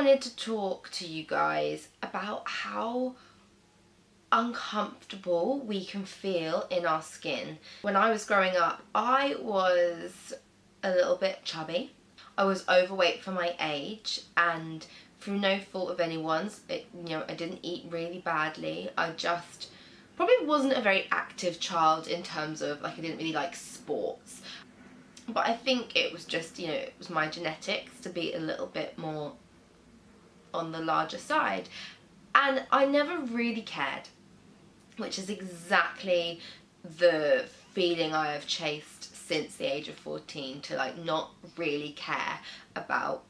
wanted to talk to you guys about how uncomfortable we can feel in our skin. When I was growing up, I was a little bit chubby. I was overweight for my age, and through no fault of anyone's, I didn't eat really badly. I just probably wasn't a very active child in terms of, like, I didn't really like sports. But I think it was just, it was my genetics to be a little bit more on the larger side. And I never really cared, which is exactly the feeling I have chased since the age of 14, to like not really care about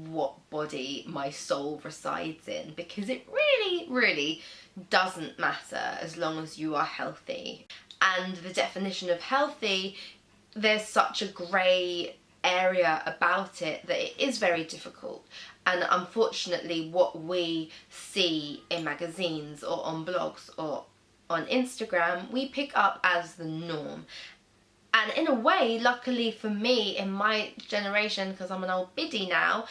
what body my soul resides in, because it really doesn't matter as long as you are healthy. And the definition of healthy, there's such a grey area about it that it is very difficult. And unfortunately, what we see in magazines or on blogs or on Instagram, we pick up as the norm. And in a way, luckily for me, in my generation, because I'm an old biddy now,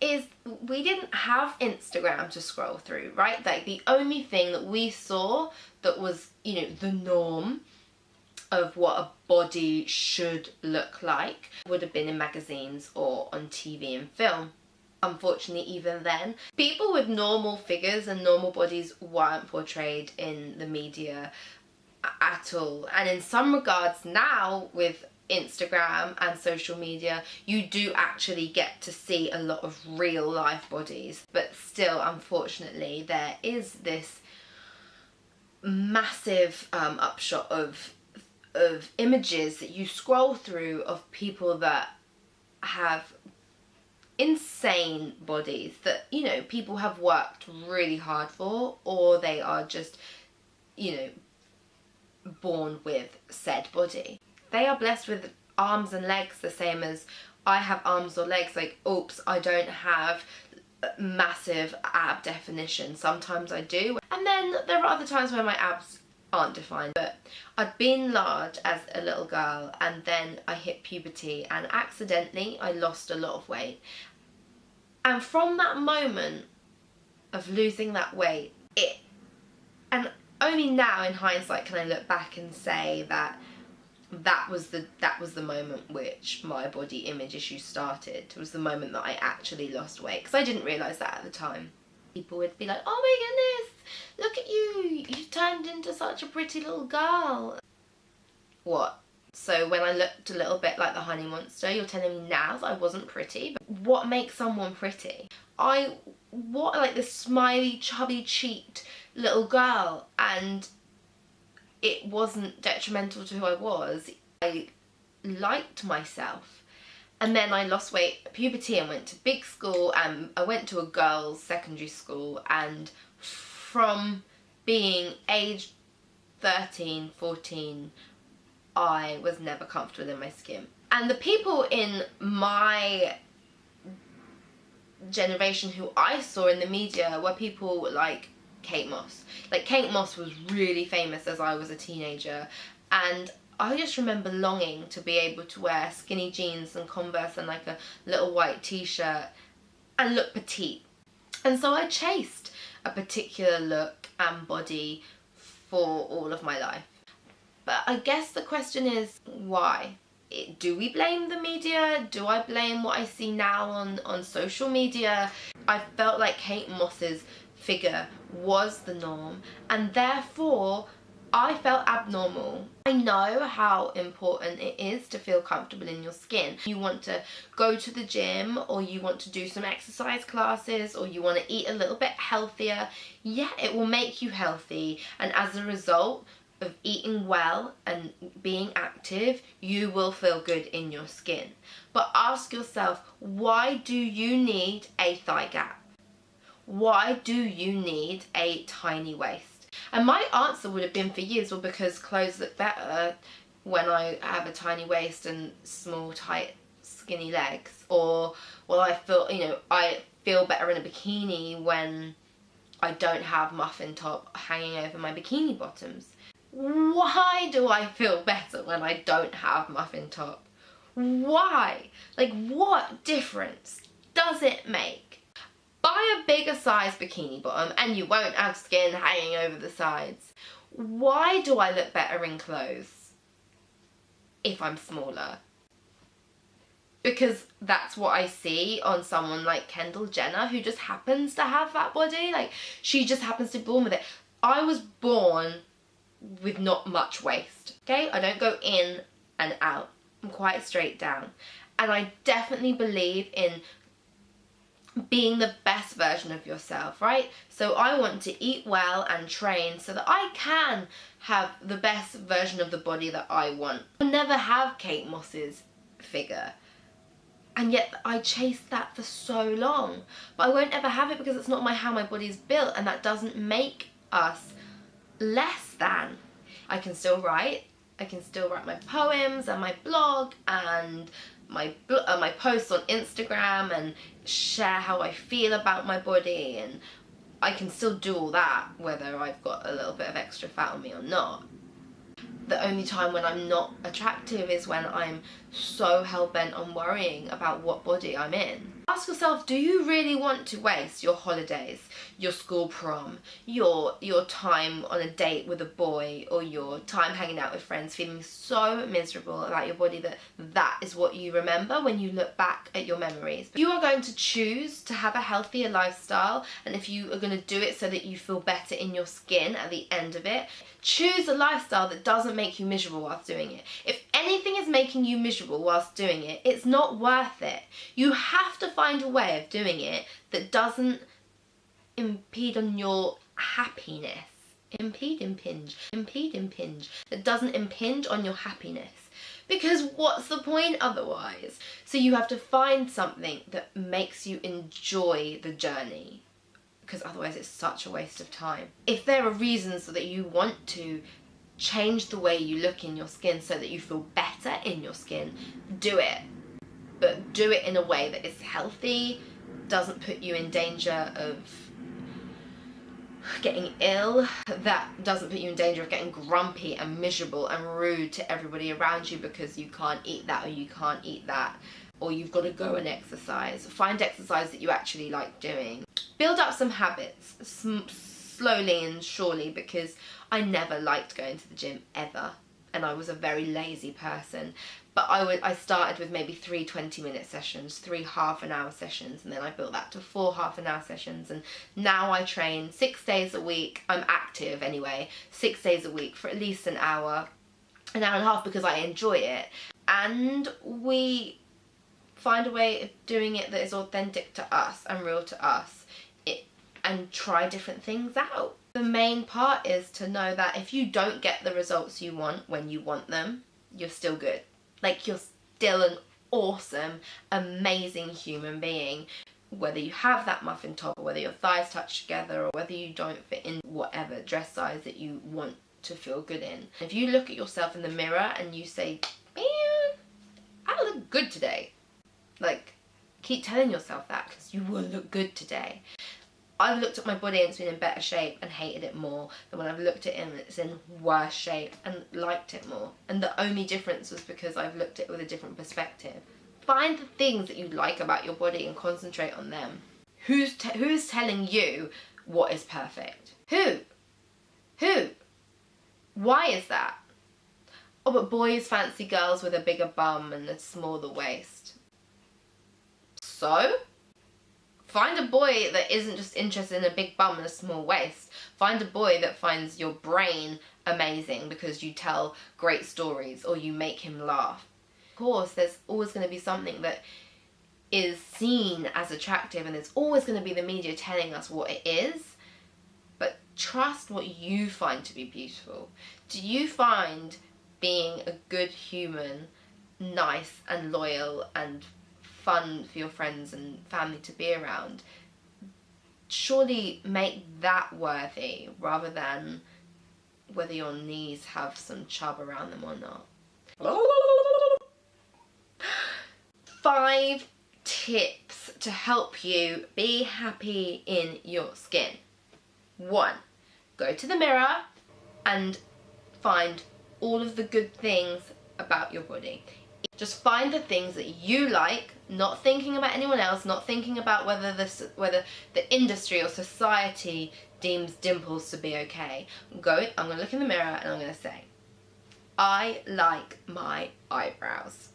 is we didn't have Instagram to scroll through, right? Like, the only thing that we saw that was, the norm of what a body should look like would have been in magazines or on TV and film. Unfortunately, even then, people with normal figures and normal bodies weren't portrayed in the media at all. And in some regards now, with Instagram and social media, you do actually get to see a lot of real life bodies. But still, unfortunately, there is this massive upshot of images that you scroll through of people that have insane bodies that, people have worked really hard for, or they are just, born with said body. They are blessed with arms and legs the same as I have arms or legs. Like, oops, I don't have massive ab definition. Sometimes I do, and then there are other times where my abs aren't defined. But I'd been large as a little girl, and then I hit puberty, and accidentally I lost a lot of weight. And from that moment of losing that weight, and only now in hindsight can I look back and say that that was the moment which my body image issue started. It was the moment that I actually lost weight, because I didn't realise that at the time. People would be like, oh my goodness, look at you, you turned into such a pretty little girl. What? So when I looked a little bit like the honey monster, you're telling me now that I wasn't pretty? But what makes someone pretty? Like this smiley, chubby cheeked little girl, and it wasn't detrimental to who I was. I liked myself. And then I lost weight at puberty and went to big school, and I went to a girls' secondary school, and from being aged 13, 14, I was never comfortable in my skin. And the people in my generation who I saw in the media were people like Kate Moss. Like, Kate Moss was really famous as I was a teenager, and I just remember longing to be able to wear skinny jeans and Converse and like a little white t-shirt and look petite. And so I chased a particular look and body for all of my life. But I guess the question is, why? Do we blame the media? Do I blame what I see now on social media? I felt like Kate Moss's figure was the norm, and therefore I felt abnormal. I know how important it is to feel comfortable in your skin. You want to go to the gym, or you want to do some exercise classes, or you want to eat a little bit healthier. Yeah, it will make you healthy, and as a result of eating well and being active, you will feel good in your skin. But ask yourself, why do you need a thigh gap? Why do you need a tiny waist? And my answer would have been for years, well, because clothes look better when I have a tiny waist and small, tight, skinny legs. Or, well, I feel better in a bikini when I don't have muffin top hanging over my bikini bottoms. Why do I feel better when I don't have muffin top? Why? Like, what difference does it make? buy a bigger size bikini bottom and you won't have skin hanging over the sides. Why do I look better in clothes if I'm smaller? Because that's what I see on someone like Kendall Jenner, who just happens to have that body. Like, she just happens to be born with it. I was born with not much waist, okay? I don't go in and out. I'm quite straight down. And I definitely believe in being the best version of yourself, right? So I want to eat well and train so that I can have the best version of the body that I want. I'll never have Kate Moss's figure. And yet I chased that for so long. But I won't ever have it because it's not how my body's built, and that doesn't make us less than. I can still write. I can still write my poems and my blog and my posts on Instagram and share how I feel about my body, and I can still do all that whether I've got a little bit of extra fat on me or not. The only time when I'm not attractive is when I'm so hell-bent on worrying about what body I'm in. Ask yourself, do you really want to waste your holidays, your school prom, your time on a date with a boy, or your time hanging out with friends feeling so miserable about your body that is what you remember when you look back at your memories? If you are going to choose to have a healthier lifestyle, and if you are going to do it so that you feel better in your skin at the end of it, choose a lifestyle that doesn't make you miserable whilst doing it. If anything is making you miserable whilst doing it, it's not worth it. You have to find a way of doing it that doesn't impede on your happiness. Impinge. That doesn't impinge on your happiness. Because what's the point otherwise? So you have to find something that makes you enjoy the journey, because otherwise it's such a waste of time. If there are reasons that you want to change the way you look in your skin so that you feel better in your skin, do it. But do it in a way that is healthy, doesn't put you in danger of getting ill, that doesn't put you in danger of getting grumpy and miserable and rude to everybody around you because you can't eat that or you can't eat that, or you've got to go and exercise. Find exercise that you actually like doing. Build up some habits, slowly and surely, because I never liked going to the gym ever, and I was a very lazy person. But I started with maybe 3 20-minute sessions, 3 half-an-hour sessions, and then I built that to 4 half-an-hour sessions, and now I train 6 days a week. I'm active anyway, 6 days a week for at least an hour and a half, because I enjoy it. And we find a way of doing it that is authentic to us and real to us, and try different things out. The main part is to know that if you don't get the results you want when you want them, you're still good. Like, you're still an awesome, amazing human being. Whether you have that muffin top, or whether your thighs touch together, or whether you don't fit in whatever dress size that you want to feel good in. If you look at yourself in the mirror and you say, man, I look good today. Like, keep telling yourself that, because you will look good today. I've looked at my body and it's been in better shape and hated it more than when I've looked at it and it's in worse shape and liked it more. And the only difference was because I've looked at it with a different perspective. Find the things that you like about your body and concentrate on them. Who's telling you what is perfect? Who? Why is that? Oh, but boys fancy girls with a bigger bum and a smaller waist. So? Find a boy that isn't just interested in a big bum and a small waist. Find a boy that finds your brain amazing because you tell great stories or you make him laugh. Of course, there's always going to be something that is seen as attractive, and there's always going to be the media telling us what it is. But trust what you find to be beautiful. Do you find being a good human nice and loyal and fun for your friends and family to be around? Surely make that worthy, rather than whether your knees have some chub around them or not. 5 tips to help you be happy in your skin. 1. Go to the mirror and find all of the good things about your body. Just find the things that you like Not thinking about anyone else, not thinking about whether the industry or society deems dimples to be okay. I'm gonna look in the mirror and I'm gonna say, I like my eyebrows.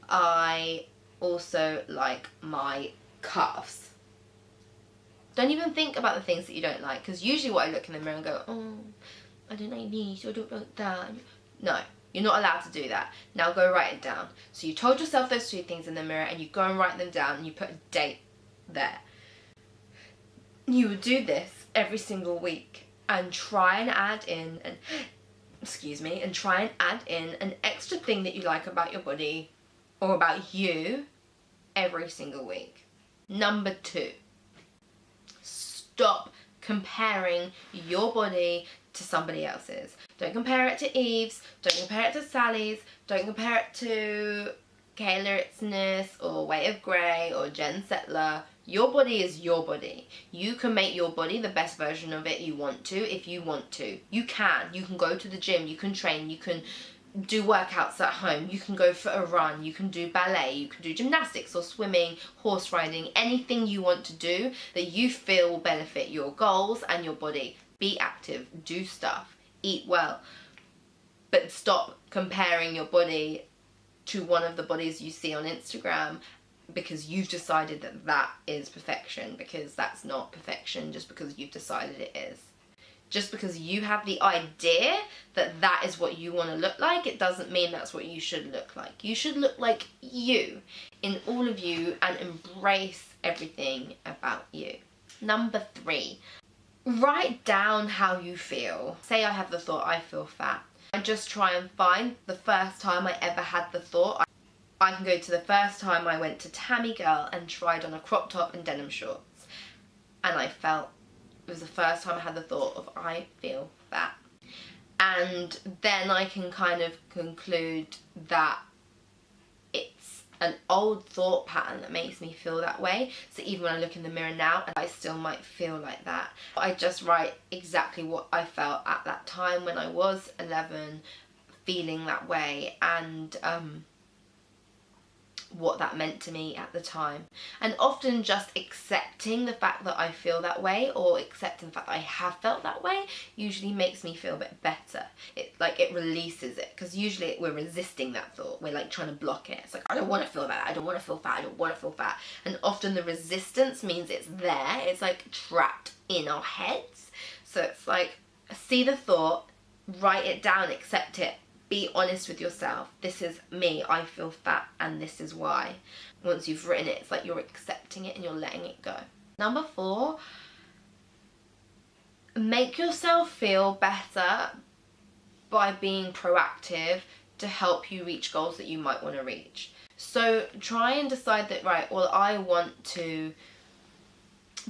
I also like my calves. Don't even think about the things that you don't like, because usually what I look in the mirror and go, oh, I don't like this, I don't like that. No, you're not allowed to do that. Now go write it down. So you told yourself those 2 things in the mirror and you go and write them down and you put a date there. You would do this every single week and try and add in an extra thing that you like about your body or about you every single week. Number 2, stop comparing your body to somebody else's. Don't compare it to Eve's, don't compare it to Sally's, don't compare it to Kayla Itznis or Weight of Grey or Jen Settler. Your body is your body. You can make your body the best version of it you want to if you want to. You can go to the gym, you can train, you can do workouts at home, you can go for a run, you can do ballet, you can do gymnastics or swimming, horse riding, anything you want to do that you feel will benefit your goals and your body. Be active, do stuff, eat well, but stop comparing your body to one of the bodies you see on Instagram because you've decided that that is perfection, because that's not perfection just because you've decided it is. Just because you have the idea that that is what you want to look like, it doesn't mean that's what you should look like. You should look like you, in all of you, and embrace everything about you. Number 3, write down how you feel. Say I have the thought, I feel fat. I just try and find the first time I ever had the thought. I can go to the first time I went to Tammy Girl and tried on a crop top and denim shorts. And I felt, it was the first time I had the thought of I feel fat. And then I can kind of conclude that it's an old thought pattern that makes me feel that way. So even when I look in the mirror now, I still might feel like that. I just write exactly what I felt at that time when I was 11, feeling that way, and what that meant to me at the time. And often just accepting the fact that I feel that way, or accepting the fact that I have felt that way, usually makes me feel a bit better. It releases it, because usually we're resisting that thought. We're like trying to block it. It's like, I don't want to feel that, I don't want to feel fat, I don't want to feel fat. And often the resistance means it's there, it's like trapped in our heads. So it's like, see the thought, write it down, accept it, be honest with yourself. This is me, I feel fat, and this is why. Once you've written it, it's like you're accepting it and you're letting it go. Number 4, make yourself feel better by being proactive to help you reach goals that you might want to reach. So try and decide that, right, well, I want to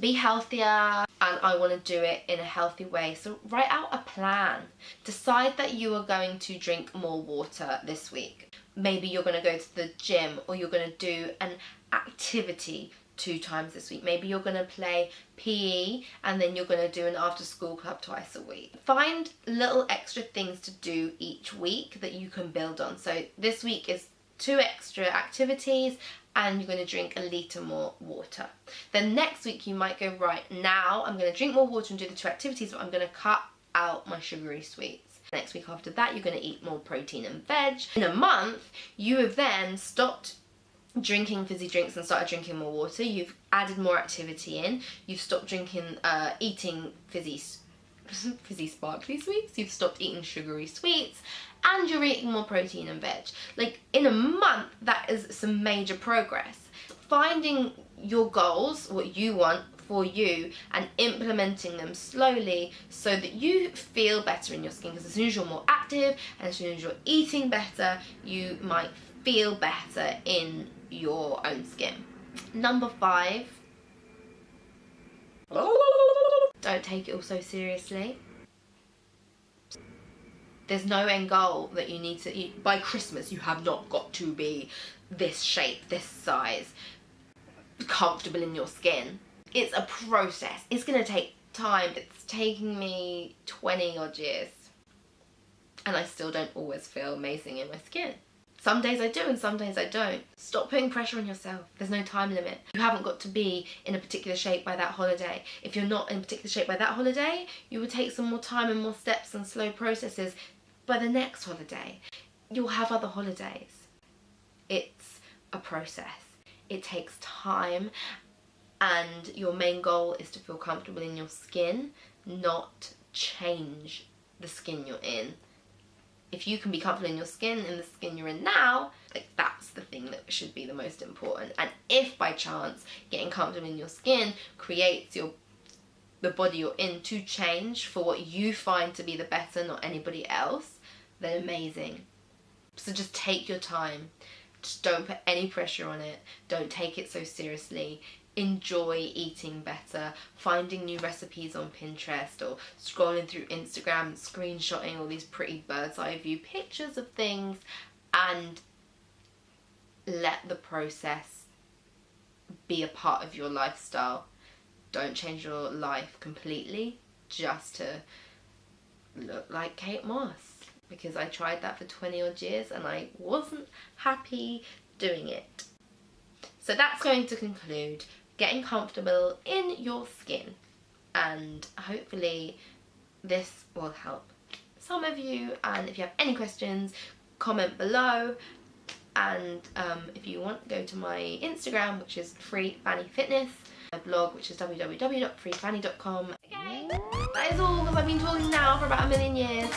be healthier and I want to do it in a healthy way. So write out a plan. Decide that you are going to drink more water this week. Maybe you're going to go to the gym, or you're going to do an activity 2 times this week. Maybe you're going to play PE and then you're going to do an after school club twice a week. Find little extra things to do each week that you can build on. So this week is 2 extra activities and you're going to drink 1 litre more water. Then next week you might go, right, now I'm going to drink more water and do the 2 activities, but I'm going to cut out my sugary sweets. Next week after that you're going to eat more protein and veg. In a month you have then stopped drinking fizzy drinks and started drinking more water. You've added more activity in. You've stopped eating fizzy sparkly sweets. You've stopped eating sugary sweets. And you're eating more protein and veg. Like, in a month, that is some major progress. Finding your goals, what you want for you, and implementing them slowly so that you feel better in your skin. Because as soon as you're more active and as soon as you're eating better, you might feel better in your own skin. Number 5. Don't take it all so seriously. There's no end goal that you need to eat. By Christmas, you have not got to be this shape, this size, comfortable in your skin. It's a process. It's going to take time. It's taking me 20 odd years. And I still don't always feel amazing in my skin. Some days I do and some days I don't. Stop putting pressure on yourself. There's no time limit. You haven't got to be in a particular shape by that holiday. If you're not in a particular shape by that holiday, you will take some more time and more steps and slow processes by the next holiday. You'll have other holidays. It's a process. It takes time, and your main goal is to feel comfortable in your skin, not change the skin you're in. If you can be comfortable in your skin, in the skin you're in now, like, that's the thing that should be the most important. And if by chance getting comfortable in your skin creates the body you're in to change for what you find to be the better, not anybody else, then amazing. So just take your time. Just don't put any pressure on it. Don't take it so seriously. Enjoy eating better, finding new recipes on Pinterest, or scrolling through Instagram, screenshotting all these pretty bird's eye view pictures of things, and let the process be a part of your lifestyle. Don't change your life completely just to look like Kate Moss, because I tried that for 20 odd years and I wasn't happy doing it. So that's going to conclude getting comfortable in your skin, and hopefully this will help some of you. And if you have any questions, comment below, and if you want, go to my Instagram, which is freefannifitness, my blog, which is www.freefanny.com. Okay, that is all, because I've been talking now for about a million years.